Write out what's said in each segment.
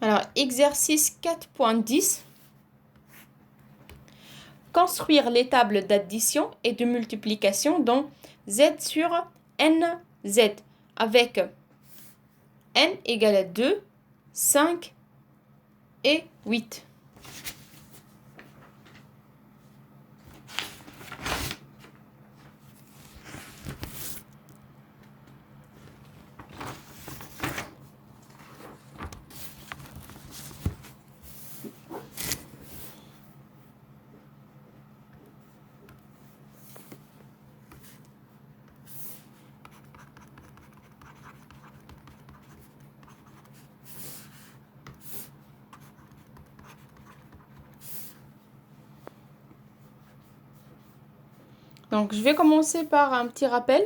Alors, exercice 4.10. Construire les tables d'addition et de multiplication dans Z sur NZ avec N égale à 2, 5 et 8. Donc, je vais commencer par un petit rappel.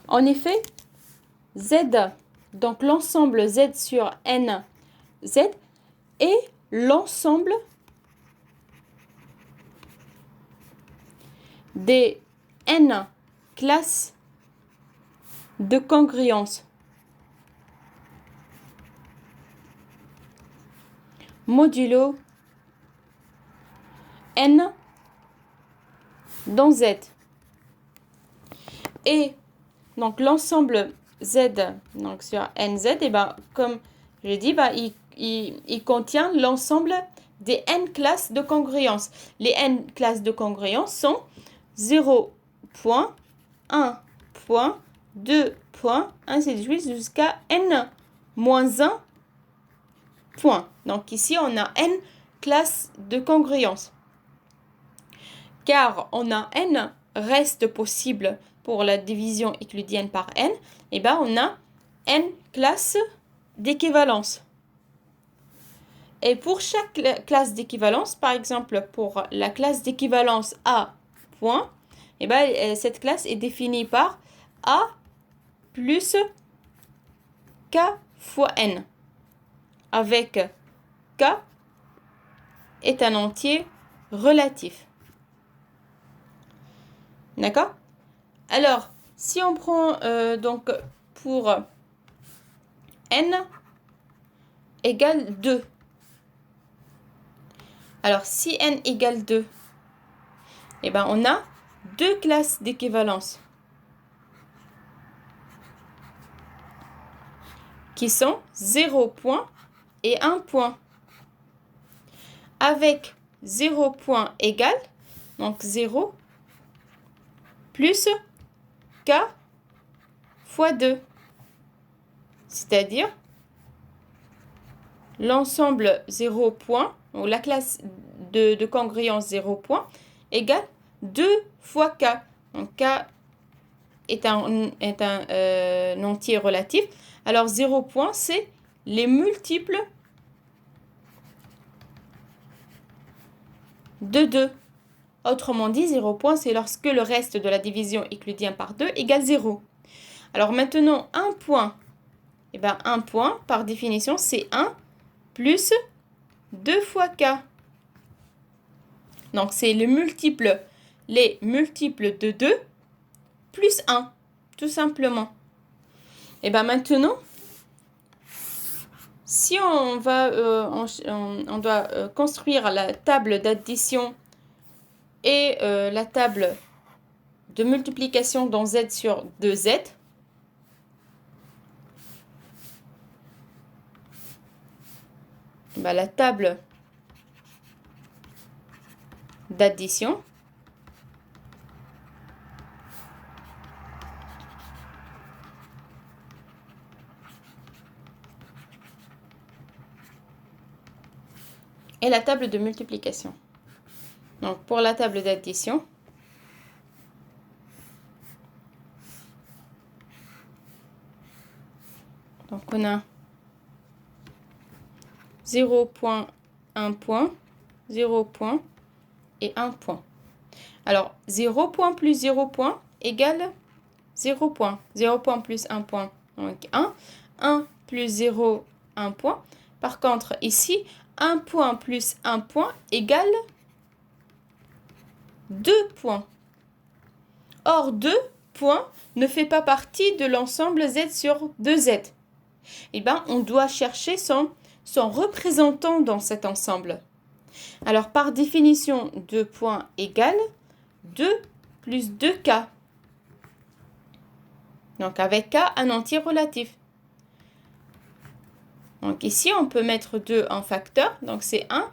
En effet, Z, donc l'ensemble Z sur N, Z, est l'ensemble des N classes de congruence modulo N dans Z. Et donc l'ensemble Z donc sur NZ, et ben, comme j'ai dit, ben, il contient l'ensemble des N classes de congruence. Les N classes de congruence sont 0 point, 1 point, 2 points, ainsi de suite jusqu'à N moins 1 point. Donc ici, on a N classes de congruence. Car on a N restes possibles pour la division euclidienne par N, et ben on a N classes d'équivalence. Et pour chaque classe d'équivalence, par exemple pour la classe d'équivalence A point, et ben cette classe est définie par A plus K fois N, avec K est un entier relatif. D'accord? Alors, si on prend donc pour N égale 2. Alors, si N égale 2, eh ben, on a deux classes d'équivalence qui sont 0 point et 1 point. Avec 0 point égale, donc 0 plus K fois 2. C'est-à-dire l'ensemble 0 point, ou la classe de congruence 0 point, égale 2 fois K. Donc K est un entier relatif. Alors 0 point, c'est les multiples de 2. Autrement dit, 0 point, c'est lorsque le reste de la division euclidienne par 2 égale 0. Alors maintenant, 1 point, eh ben 1 point, par définition, c'est 1 plus 2 fois K. Donc, c'est les multiples de 2 plus 1, tout simplement. Et bien maintenant, si on doit construire la table d'addition et la table de multiplication dans Z sur 2Z, ben la table d'addition et la table de multiplication. Donc, pour la table d'addition, donc on a 0 point, 1 point, 0 point et 1 point. Alors, 0 point plus 0 point égale 0 point. 0 point plus 1 point, donc 1. 1 plus 0, 1 point. Par contre, ici, 1 point plus 1 point égale 2 points. Or, 2 points ne fait pas partie de l'ensemble Z sur 2Z. Eh bien, on doit chercher son représentant dans cet ensemble. Alors, par définition, 2 points égale 2 plus 2K. Donc, avec K, un entier relatif. Donc, ici, on peut mettre 2 en facteur. Donc, c'est 1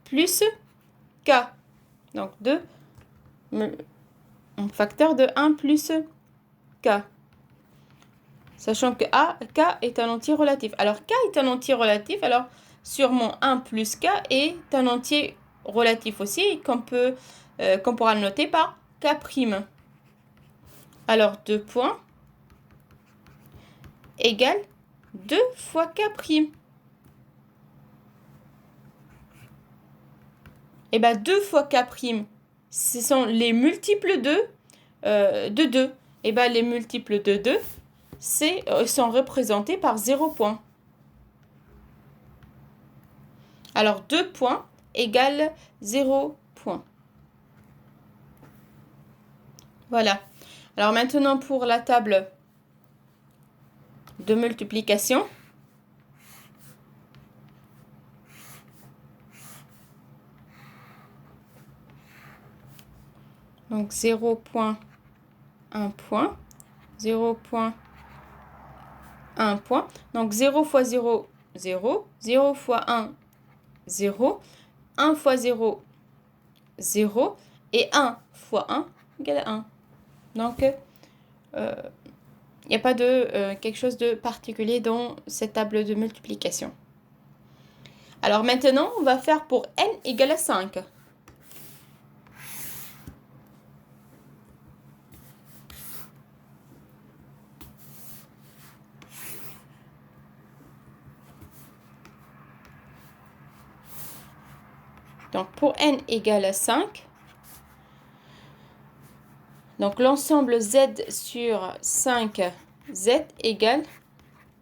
plus K. Donc, 2 en facteur de 1 plus K. Sachant que K est un entier relatif. Alors, K est un entier relatif. Alors, sûrement 1 plus K est un entier relatif aussi, qu'on pourra le noter par K'. Alors, 2 points égale 2 fois K'. Et bien, 2 fois K', ce sont les multiples de 2. Et bien, les multiples de 2, sont représentés par 0 point. Alors, 2 points égale 0 point. Voilà. Alors, maintenant, pour la table de multiplication. Donc, 0 point, 1 point. 0 point, 1 point. Donc, 0 fois 0, 0. 0 fois 1, 0. 1 fois 0, 0. Et 1 fois 1 égale 1. Donc, il n'y a pas de quelque chose de particulier dans cette table de multiplication. Alors maintenant, on va faire pour n égale à 5. Donc pour n égale à 5, donc l'ensemble z sur 5, z égale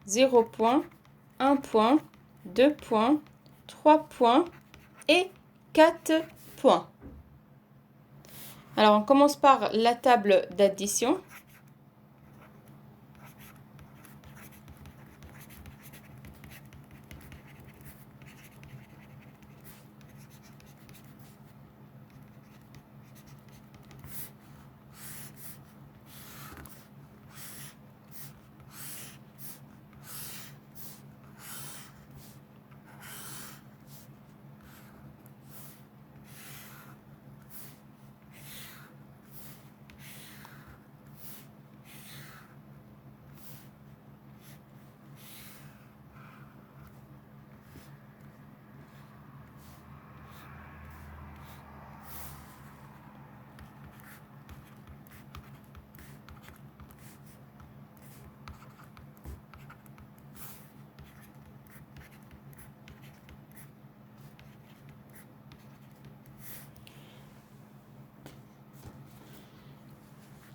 0 point, 1 point, 2 points, 3 points et 4 points. Alors on commence par la table d'addition.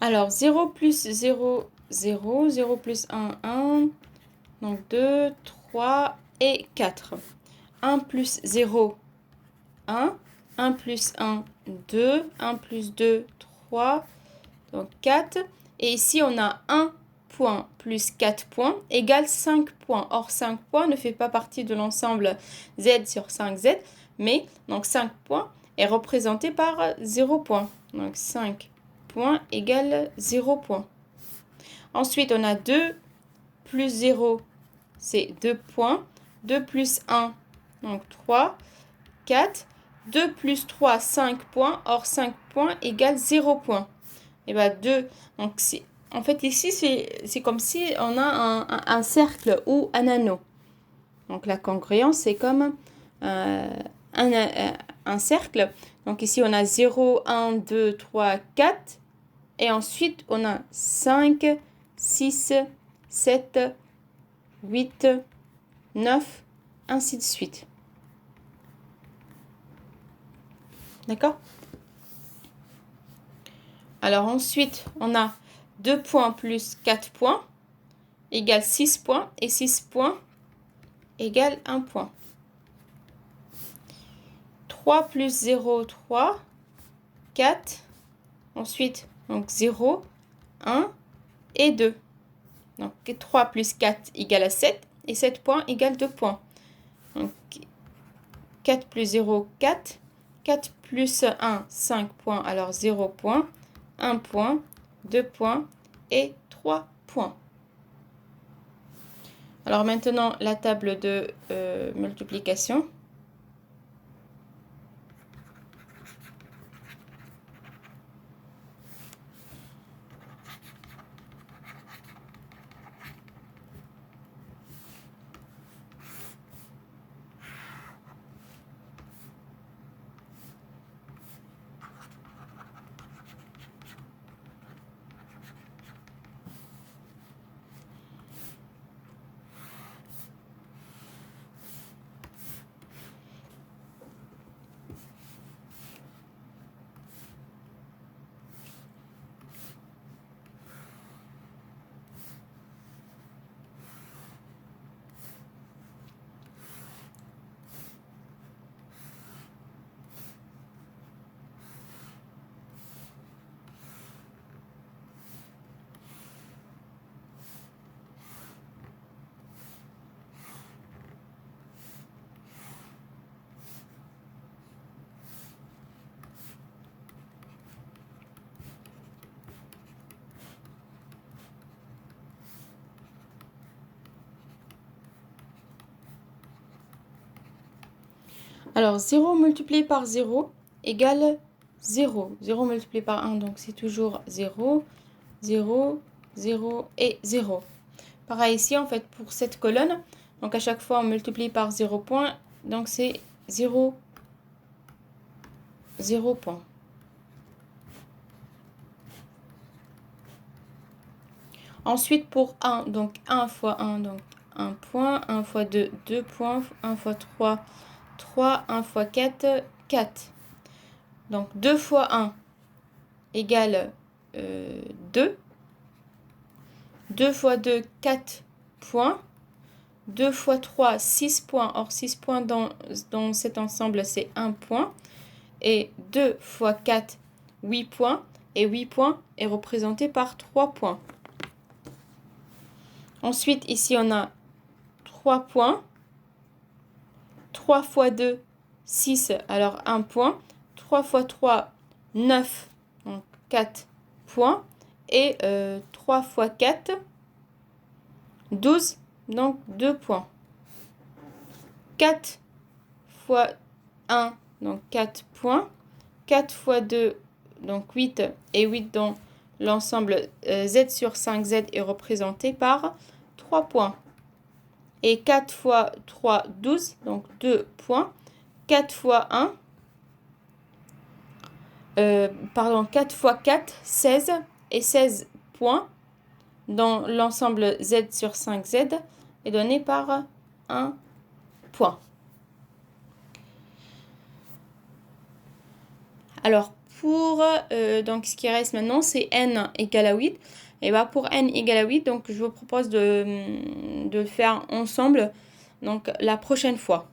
Alors 0 plus 0, 0, 0 plus 1, 1, donc 2, 3 et 4. 1 plus 0, 1, 1 plus 1, 2, 1 plus 2, 3, donc 4. Et ici, on a 1 point plus 4 points égale 5 points. Or, 5 points ne fait pas partie de l'ensemble Z sur 5Z, mais donc 5 points est représenté par 0 point. Donc 5 points égale 0 point. Ensuite, on a 2 plus 0, c'est 2 points. 2 plus 1, donc 3, 4. 2 plus 3, 5 points. Or, 5 points égale 0 point. Et bien 2, donc en fait ici c'est comme si on a un cercle ou un anneau. Donc la congruence c'est comme un cercle. Donc ici on a 0, 1, 2, 3, 4. Et ensuite on a 5, 6, 7, 8, 9, ainsi de suite. D'accord ? Alors ensuite, on a 2 points plus 4 points égale 6 points. Et 6 points égale 1 point. 3 plus 0, 3, 4. Ensuite, Donc 0, 1 et 2. Donc 3 plus 4 égale à 7 et 7 points égale 2 points. Donc 4 plus 0, 4. 4 plus 1, 5 points, alors 0 point, 1 point, 2 points et 3 points. Alors maintenant, la table de multiplication. Alors 0 multiplié par 0 égale 0. 0 multiplié par 1, donc c'est toujours 0, 0, 0 et 0. Pareil ici, en fait, pour cette colonne, donc à chaque fois on multiplie par 0 point, donc c'est 0, 0 point. Ensuite pour 1, donc 1 fois 1, donc 1 point, 1 fois 2, 2 points, 1 fois 3, 3, 1 fois 4, 4. Donc 2 fois 1 égale 2. 2 fois 2, 4 points. 2 fois 3, 6 points. Or, 6 points dans cet ensemble, c'est 1 point. Et 2 fois 4, 8 points. Et 8 points est représenté par 3 points. Ensuite, ici, on a 3 points. 3 fois 2, 6, alors 1 point. 3 fois 3, 9, donc 4 points. Et 3 fois 4, 12, donc 2 points. 4 fois 1, donc 4 points. 4 fois 2, donc 8. Et 8 dans l'ensemble Z sur 5Z est représenté par 3 points. Et 4 fois 3, 12, donc 2 points. 4 fois 1, 4 fois 4, 16. Et 16 points dans l'ensemble Z sur 5Z est donné par 1 point. Alors, pour donc ce qui reste maintenant, c'est n égale à 8. Et bien, pour n égale à 8, donc je vous propose de le faire ensemble donc, la prochaine fois.